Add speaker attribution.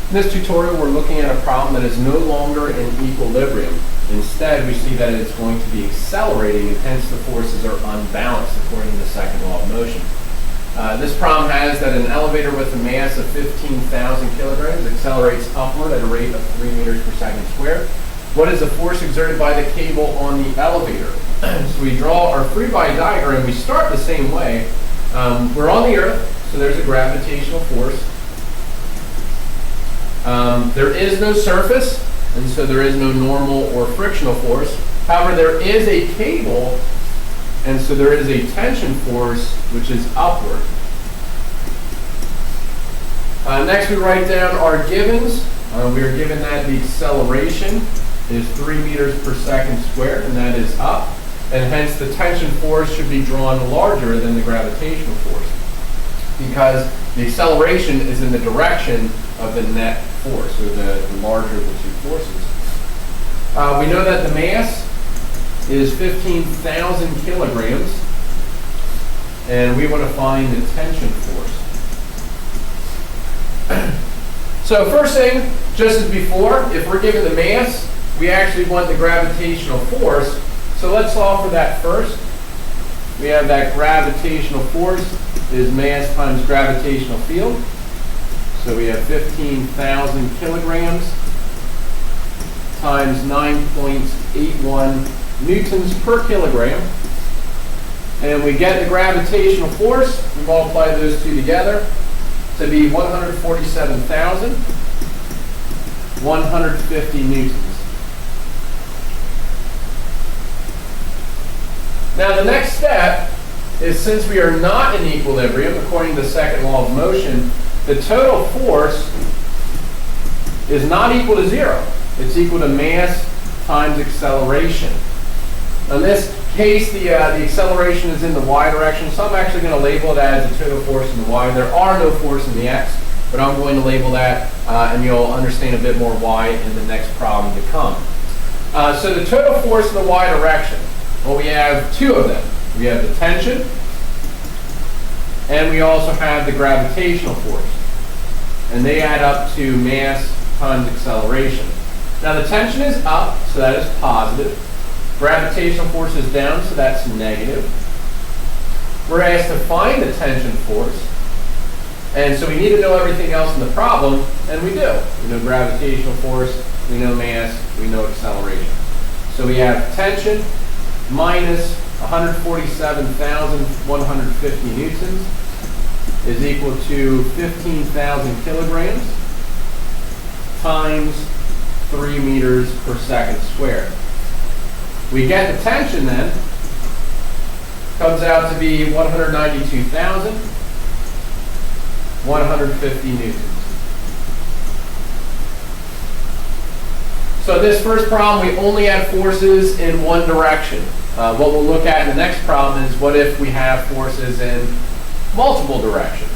Speaker 1: In this tutorial, we're looking at a problem that is no longer in equilibrium. Instead, we see that it's going to be accelerating, and hence the forces are unbalanced according to the second law of motion. This problem has that an elevator with a mass of 15,000 kilograms accelerates upward at a rate of 3 meters per second squared. What is the force exerted by the cable on the elevator? So we draw our free body diagram. We start the same way. We're on the earth, so there's a gravitational force. There is no surface, and so there is no normal or frictional force. However, there is a cable, and so there is a tension force which is upward. Next, we write down our givens. We are given that the acceleration is 3 meters per second squared, and that is up. And hence, the tension force should be drawn larger than the gravitational force, because the acceleration is in the direction of the net force, or the larger of the two forces. We know that the mass is 15,000 kilograms, and we want to find the tension force. So first thing, just as before, if we're given the mass, we actually want the gravitational force. So let's solve for that first. We have that gravitational force is mass times gravitational field. So we have 15,000 kilograms times 9.81 newtons per kilogram. And we get the gravitational force. We multiply those two together to be 147,150 newtons. Now the next step is, since we are not in equilibrium, according to the second law of motion, the total force is not equal to zero. It's equal to mass times acceleration. In this case, the acceleration is in the y direction, so I'm actually going to label it as the total force in the y. There are no force in the x, but I'm going to label that, and you'll understand a bit more why in the next problem to come. So the total force in the y direction, well, we have two of them. We have the tension, and we also have the gravitational force. And they add up to mass times acceleration. Now the tension is up, so that is positive. Gravitational force is down, so that's negative. We're asked to find the tension force. And so we need to know everything else in the problem, and we do. We know gravitational force, we know mass, we know acceleration. So we have tension minus 147,150 newtons is equal to 15,000 kilograms times 3 meters per second squared. We get the tension then, comes out to be 192,150 newtons. So this first problem, we only have forces in one direction. What we'll look at in the next problem is, what if we have forces in multiple directions?